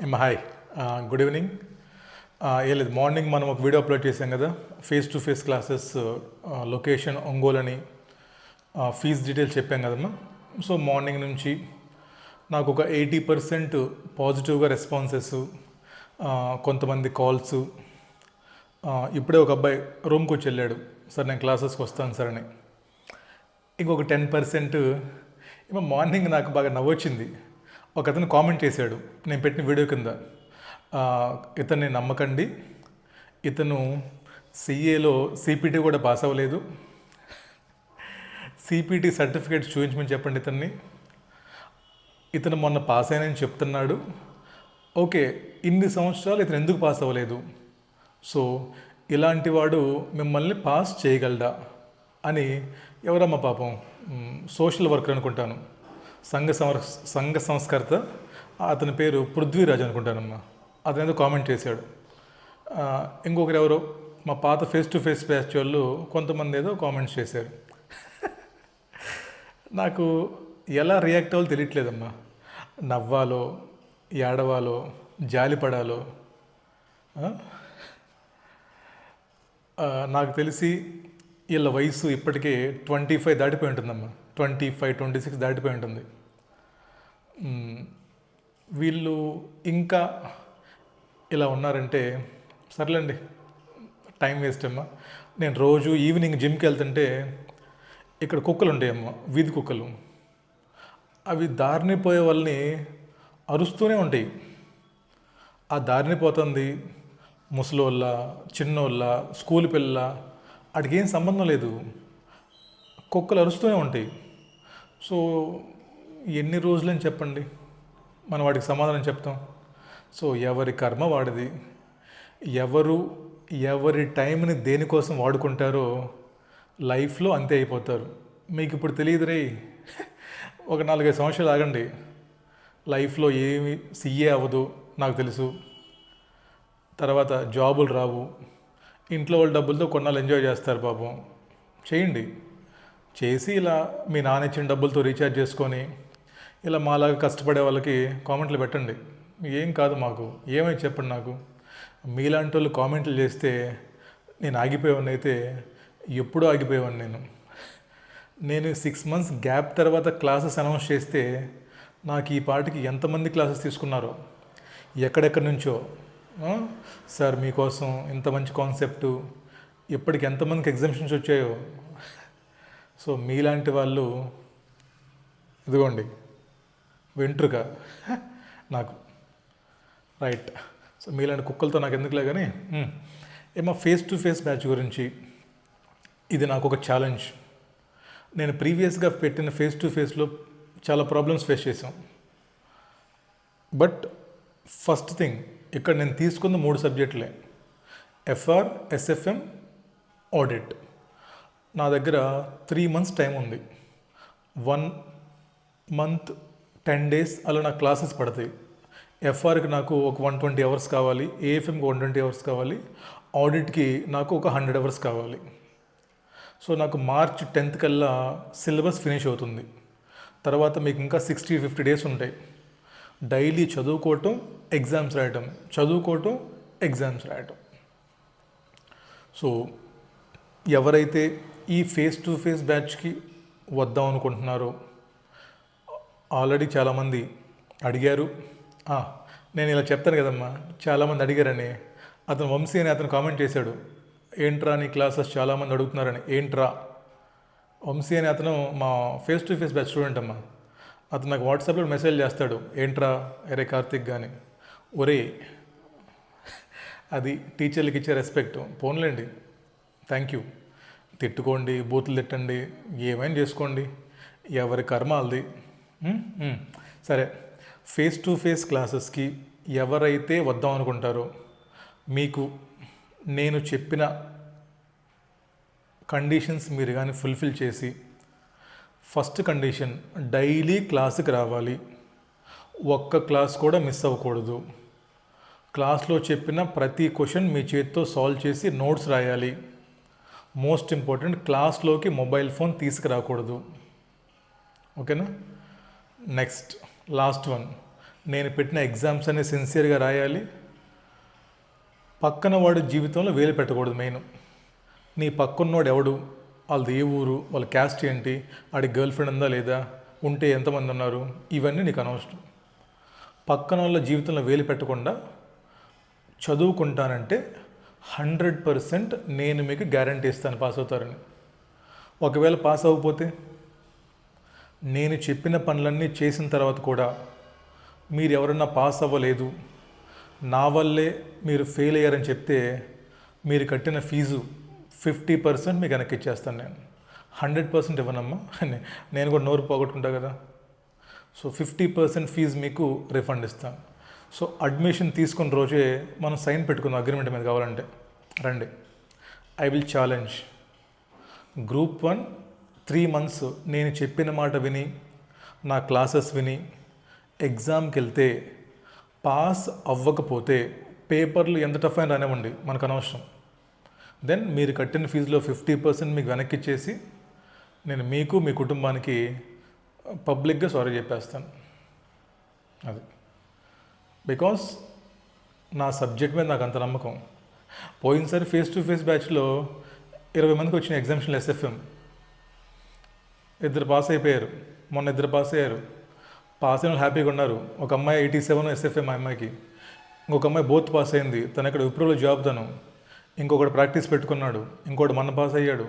Hi, good evening. ఏం లేదు, morning మనం ఒక వీడియో అప్లోడ్ చేసాం కదా, face to face classes, location Ongole అని, ఫీజ్ డీటెయిల్స్ చెప్పాం కదమ్మా. సో మార్నింగ్ నుంచి నాకు ఒక 80% పాజిటివ్గా రెస్పాన్సెస్, కొంతమంది కాల్స్. ఇప్పుడే ఒక అబ్బాయి రూమ్కి వచ్చి వెళ్ళాడు, సార్ నేను క్లాసెస్కి వస్తాను సార్ అని. ఇంకొక 10% ఏమో మార్నింగ్ నాకు బాగా నవ్వొచ్చింది. ఒక అతను కామెంట్ చేశాడు నేను పెట్టిన వీడియో కింద, ఇతన్ని నమ్మకండి, ఇతను సిఏలో సిపిటి కూడా పాస్ అవ్వలేదు, సిపిటి సర్టిఫికేట్ చూపించమని చెప్పండి ఇతన్ని, ఇతను మొన్న పాస్ అయినని చెప్తున్నాడు. ఓకే, ఇన్ని సంవత్సరాలు ఇతను ఎందుకు పాస్ అవ్వలేదు? సో ఇలాంటి వాడు మిమ్మల్ని పాస్ చేయగలడా అని. ఎవరమ్మా పాపం, సోషల్ వర్కర్ అనుకుంటాను, సంఘ సంస్కర్త, అతని పేరు పృథ్వీరాజ్ అనుకుంటానమ్మా. అతను ఏదో కామెంట్ చేశాడు. ఇంకొకరు ఎవరో మా పాత ఫేస్ టు ఫేస్ బ్యాచ్ వాళ్ళు కొంతమంది ఏదో కామెంట్స్ చేశారు. నాకు ఎలా రియాక్ట్ అవ్వాలో తెలియట్లేదమ్మా. నవ్వాలో, ఏడవాలో, జాలిపడాలో. నాకు తెలిసి వీళ్ళ వయసు ఇప్పటికే 25 దాటిపోయి ఉంటుందమ్మా. 25, 26 దాటిపోయి ఉంటుంది. వీళ్ళు ఇంకా ఇలా ఉన్నారంటే సర్లేండి, టైం వేస్ట్ అమ్మా. నేను రోజు ఈవినింగ్ జిమ్కి వెళ్తుంటే ఇక్కడ కుక్కలు ఉంటాయమ్మా, వీధి కుక్కలు. అవి దారిని పోయే వాళ్ళని అరుస్తూనే ఉంటాయి. ఆ దారిని పోతుంది ముసలోళ్ళ, చిన్నోళ్ళ, స్కూల్ పిల్ల, వాటికి ఏం సంబంధం లేదు, కుక్కలు అరుస్తూనే ఉంటాయి. సో ఎన్ని రోజులని చెప్పండి మనం వాటికి సమాధానం చెప్తాం? సో ఎవరి కర్మ వాడిది. ఎవరి టైంని దేనికోసం వాడుకుంటారో లైఫ్లో అంతే అయిపోతారు. మీకు ఇప్పుడు తెలియదు రే, ఒక 4-5 సంవత్సరాలు ఆగండి, లైఫ్లో ఏమి సీఏ అవ్వదు నాకు తెలుసు, తర్వాత జాబులు రావు, ఇంట్లో వాళ్ళ డబ్బులతో కొన్నాళ్ళు ఎంజాయ్ చేస్తారు పాపం. చేయండి, చేసి ఇలా మీ నాన్న ఇచ్చిన డబ్బులతో రీఛార్జ్ చేసుకొని ఇలా మాలాగా కష్టపడే వాళ్ళకి కామెంట్లు పెట్టండి. ఏం కాదు మాకు, ఏమైతే చెప్పండి నాకు. మీలాంటి వాళ్ళు కామెంట్లు చేస్తే నేను ఆగిపోయేవాడిని, అయితే ఎప్పుడూ ఆగిపోయేవాడిని. నేను 6 months గ్యాప్ తర్వాత క్లాసెస్ అనౌన్స్ చేస్తే నాకు ఈ పాటికి ఎంతమంది క్లాసెస్ తీసుకున్నారో, ఎక్కడెక్కడి నుంచో. సార్ మీకోసం ఇంత మంచి కాన్సెప్టు, ఇప్పటికి ఎంతమందికి ఎగ్జామ్షన్స్ వచ్చాయో. సో మీలాంటి వాళ్ళు ఇదిగోండి వెంట్రుక నాకు, రైట్. సో మీలాంటి కుక్కలతో నాకు ఎందుకులే కానీ, ఏమో ఫేస్ టు ఫేస్ బ్యాచ్ గురించి ఇది నాకు ఒక ఛాలెంజ్. నేను ప్రీవియస్గా పెట్టిన ఫేస్ టు ఫేస్లో చాలా ప్రాబ్లమ్స్ ఫేస్ చేసాం. బట్ ఫస్ట్ థింగ్, ఇక్కడ నేను తీసుకున్న 3 సబ్జెక్టులే, ఎఫ్ఆర్, ఎస్ఎఫ్ఎం, ఆడిట్. నా దగ్గర 3 months టైం ఉంది. 1 month 10 days అలా నాకు క్లాసెస్ పడతాయి. ఎఫ్ఆర్కి నాకు ఒక 120 hours కావాలి, ఏఎఫ్ఎంకి 120 hours కావాలి, ఆడిట్కి నాకు ఒక 100 hours కావాలి. సో నాకు March 10th కల్లా సిలబస్ ఫినిష్ అవుతుంది. తర్వాత మీకు ఇంకా 60-50 days ఉంటాయి. డైలీ చదువుకోవటం, ఎగ్జామ్స్ రాయటం, చదువుకోవటం, ఎగ్జామ్స్ రాయటం. సో ఎవరైతే ఈ ఫేస్ టు ఫేస్ బ్యాచ్కి వద్దాం అనుకుంటున్నారో, ఆల్రెడీ చాలామంది అడిగారు. నేను ఇలా చెప్తాను కదమ్మా, చాలామంది అడిగారని. అతను వంశీ అని అతను కామెంట్ చేశాడు, ఏంట్రా నీ క్లాసెస్ చాలామంది అడుగుతున్నారని. ఏంట్రా వంశీ అని అతను మా face to face batch student అమ్మా. అతను నాకు వాట్సాప్లో మెసేజ్ చేస్తాడు, ఏంట్రా ఎరే కార్తిక్ కానీ. ఒరే, అది టీచర్లకి ఇచ్చే రెస్పెక్ట్. పోన్లేండి, థ్యాంక్ యూ. తిట్టుకోండి, బూతులు తిట్టండి, ఏమైనా చేసుకోండి, ఎవరి కర్మ వాళ్ళది. సరే, ఫేస్ టు ఫేస్ క్లాసెస్కి ఎవరైతే వద్దాం అనుకుంటారో, మీకు నేను చెప్పిన కండిషన్స్ మీరు కానీ ఫుల్ఫిల్ చేసి, ఫస్ట్ కండిషన్ డైలీ క్లాస్కి రావాలి, ఒక్క క్లాస్ కూడా మిస్ అవ్వకూడదు, క్లాస్లో చెప్పిన ప్రతి క్వశ్చన్ మీ చేతితో సాల్వ్ చేసి నోట్స్ రాయాలి, మోస్ట్ ఇంపార్టెంట్ క్లాస్లోకి మొబైల్ ఫోన్ తీసుకురాకూడదు. ఓకేనా? నెక్స్ట్ లాస్ట్ వన్, నేను పెట్టిన ఎగ్జామ్స్ అన్ని సిన్సియర్గా రాయాలి. పక్కన వాడు జీవితంలో వేలు పెట్టకూడదు. మెయిన్ నీ పక్కన్నోడు ఎవడు, వాళ్ళది ఏ ఊరు, వాళ్ళ క్యాస్ట్ ఏంటి, ఆడి గర్ల్ ఫ్రెండ్ ఉందా లేదా, ఉంటే ఎంతమంది ఉన్నారు, ఇవన్నీ నీకు అనవసరం. పక్కన వాళ్ళ జీవితంలో వేలు పెట్టకుండా చదువుకుంటానంటే 100% నేను మీకు గ్యారంటీ ఇస్తాను పాస్ అవుతారని. ఒకవేళ పాస్ అవ్వకపోతే, నేను చెప్పిన పనులన్నీ చేసిన తర్వాత కూడా మీరు ఎవరన్నా పాస్ అవ్వలేదు, నా వల్లే మీరు ఫెయిల్ అయ్యారని చెప్తే మీరు కట్టిన ఫీజు 50% మీకు వెనక్కి ఇచ్చేస్తాను. నేను 100% ఇవ్వనమ్మా, నేను కూడా నోరు పోగొట్టుకుంటా కదా. సో 50% ఫీజు మీకు రిఫండ్ ఇస్తాను. సో అడ్మిషన్ తీసుకున్న రోజే మనం సైన్ పెట్టుకుందాం అగ్రిమెంట్ మీద. కావాలంటే రండి. I will challenge group 1 3 months నేను చెప్పిన మాట విని, నా క్లాసెస్ విని ఎగ్జామ్కి వెళ్తే పాస్ అవ్వకపోతే పేపర్లు ఎంత టఫ్ అయినా రానివ్వండి, మనకు అనవసరం. దెన్ మీరు కట్టిన ఫీజులో 50% మీకు వెనక్కి ఇచ్చేసి నేను మీకు మీ కుటుంబానికి పబ్లిక్గా సారీ చెప్పేస్తాను. అది బికాస్ నా సబ్జెక్ట్ మీద నాకు అంత నమ్మకం. పోయినసారి ఫేస్ టు ఫేస్ బ్యాచ్లో 20 మందికి వచ్చిన ఎగ్జామ్షన్లు ఎస్ఎఫ్ఎం 2 పాస్ అయిపోయారు. మొన్న 2 పాస్ అయ్యారు. పాస్ అయిన వాళ్ళు హ్యాపీగా ఉన్నారు. ఒక అమ్మాయి 87 ఎస్ఎఫ్ఎం, ఆ అమ్మాయికి. ఇంకొక అమ్మాయి బోత్ పాస్ అయింది, తను ఇక్కడ విప్రోలో జాబ్ తను. ఇంకొకటి ప్రాక్టీస్ పెట్టుకున్నాడు, ఇంకోటి మొన్న పాస్ అయ్యాడు.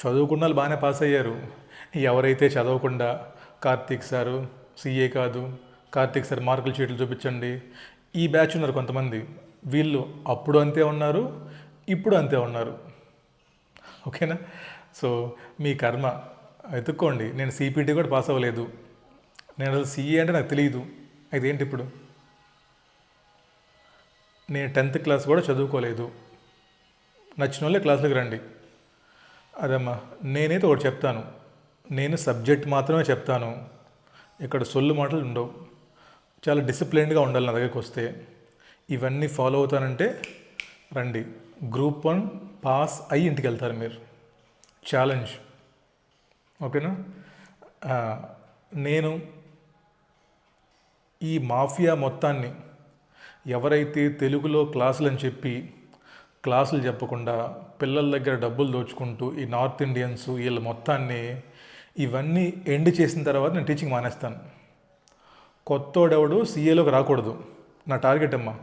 చదువుకున్న వాళ్ళు బాగానే పాస్ అయ్యారు. ఎవరైతే చదవకుండా కార్తీక్ సారు సీఏ కాదు, కార్తీక్ సార్ మార్కులు చీట్లు చూపించండి, ఈ బ్యాచ్ ఉన్నారు కొంతమంది. వీళ్ళు అప్పుడు అంతే ఉన్నారు, ఇప్పుడు అంతే ఉన్నారు. ఓకేనా? సో మీ కర్మ వెతుక్కోండి. నేను సిపిటి కూడా పాస్ అవ్వలేదు. నేను అసలు సీఏ అంటే నాకు తెలియదు. అదేంటి ఇప్పుడు? నేను 10th క్లాస్ కూడా చదువుకోలేదు. నచ్చిన వాళ్ళే క్లాసులకు రండి. అదమ్మా, నేనైతే ఒకటి చెప్తాను, నేను సబ్జెక్ట్ మాత్రమే చెప్తాను. ఇక్కడ సొల్లు మాటలు ఉండవు. చాలా డిసిప్లైన్డ్గా ఉండాలి నా దగ్గరికి వస్తే. ఇవన్నీ ఫాలో అవుతానంటే రండి. గ్రూప్ 1 పాస్ అయ్యి ఇంటికి వెళ్తారు మీరు. ఛాలెంజ్. ఓకేనా? నేను ఈ మాఫియా మొత్తాన్ని, ఎవరైతే తెలుగులో క్లాసులు అని చెప్పి క్లాసులు చెప్పకుండా పిల్లల దగ్గర డబ్బులు దోచుకుంటూ ఈ నార్త్ ఇండియన్స్ వీళ్ళ మొత్తాన్ని, ఇవన్నీ ఎండ్ చేసిన తర్వాత నేను టీచింగ్ మానేస్తాను. కొత్తోడెవడు సీఏలోకి రాకూడదు, నా టార్గెట్ అమ్మా.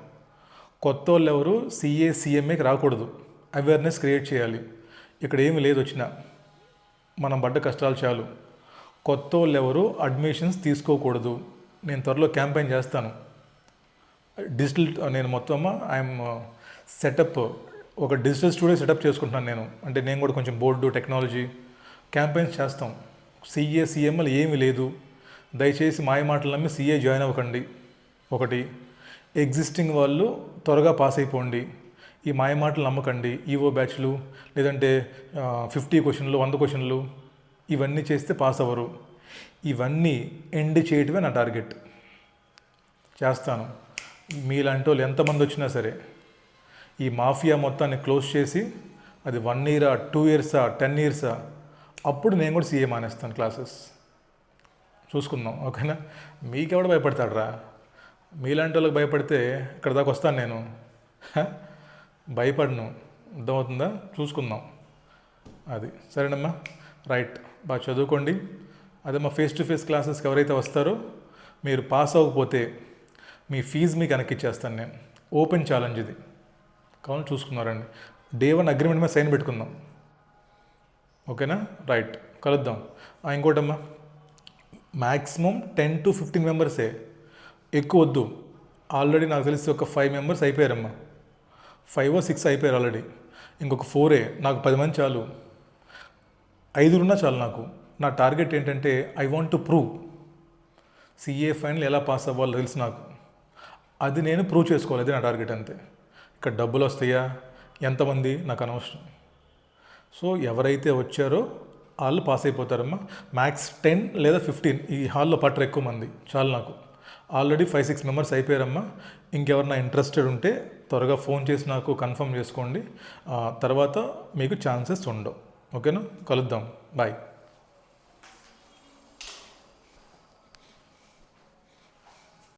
కొత్త వాళ్ళు ఎవరు సీఏ సీఎంఏకి రాకూడదు. అవేర్నెస్ క్రియేట్ చేయాలి. ఇక్కడ ఏమి లేదు, వచ్చినా మనం పడ్డ కష్టాలు చాలు. కొత్త వాళ్ళు ఎవరు అడ్మిషన్స్ తీసుకోకూడదు. నేను త్వరలో క్యాంపెయిన్ చేస్తాను. డిజిటల్ నేను మొత్తం ఐఎమ్ సెటప్, ఒక డిజిటల్ స్టూడియో సెటప్ చేసుకుంటున్నాను నేను. అంటే నేను కూడా కొంచెం బోర్డు టెక్నాలజీ క్యాంపెయిన్స్ చేస్తాం. సీఏ సీఎంఎల్ ఏమీ లేదు. దయచేసి మాయ మాటలు నమ్మి సీఏ జాయిన్ అవ్వకండి. ఒకటి, ఎగ్జిస్టింగ్ వాళ్ళు త్వరగా పాస్ అయిపోండి. ఈ మాయ మాటలు నమ్మకండి. ఈవో బ్యాచ్లు, లేదంటే 50 క్వశ్చన్లు 100 క్వశ్చన్లు, ఇవన్నీ చేస్తే పాస్ అవ్వరు. ఇవన్నీ ఎండ్ చేయటమే నా టార్గెట్. చేస్తాను. మీలాంటి వాళ్ళు ఎంతమంది వచ్చినా సరే ఈ మాఫియా మొత్తాన్ని క్లోజ్ చేసి, అది 1 year 2 years 10 years, అప్పుడు నేను కూడా సీఏ మానేస్తాను. క్లాసెస్ చూసుకుందాం. ఓకేనా? మీకెవడు భయపడతాడు రా? మీలాంటి వాళ్ళకి భయపడితే ఇక్కడ దాకా వస్తాను నేను. భయపడను. అర్థమవుతుందా? చూసుకుందాం. అది సరేనమ్మా. రైట్, బాగా చదువుకోండి. అదే మా ఫేస్ టు ఫేస్ క్లాసెస్కి ఎవరైతే వస్తారో, మీరు పాస్ అవ్వకపోతే మీ ఫీజు మీకు వెనక్కి ఇచ్చేస్తాను నేను. ఓపెన్ ఛాలెంజ్ ఇది. కావాలని చూసుకున్నారండి. Day 1 అగ్రిమెంట్ మీద సైన్ పెట్టుకుందాం. ఓకేనా? రైట్, కలుద్దాం. ఇంకోటమ్మా, మ్యాక్సిమం 10 to 15 మెంబర్సే, ఎక్కువ వద్దు. ఆల్రెడీ నాకు తెలిసి ఒక 5 members అయిపోయారమ్మా. 5 or 6 అయిపోయారు ఆల్రెడీ. ఇంకొక 4 నాకు 10 మంది చాలు. 5 ఉన్నా చాలు నాకు. నా టార్గెట్ ఏంటంటే I want to prove CA final ఎలా పాస్ అవ్వాలో తెలుసు నాకు. అది నేను ప్రూవ్ చేసుకోవాలి. అది నా టార్గెట్ అంతే. ఇక్కడ డబ్బులు వస్తాయా, ఎంతమంది నాకు అనవసరం. సో ఎవరైతే వచ్చారో వాళ్ళు పాస్ అయిపోతారమ్మా. మ్యాక్స్ 10 లేదా 15 ఈ హాల్లో పట్టరు ఎక్కువ మంది, చాలు నాకు. Already 5-6 members అయిపోయారమ్మా. ఇంకెవరన్నా ఇంట్రెస్టెడ్ ఉంటే త్వరగా ఫోన్ చేసి నాకు కన్ఫర్మ్ చేసుకోండి. తర్వాత మీకు ఛాన్సెస్ ఉండవు. ఓకేనా? కలుద్దాం. బాయ్.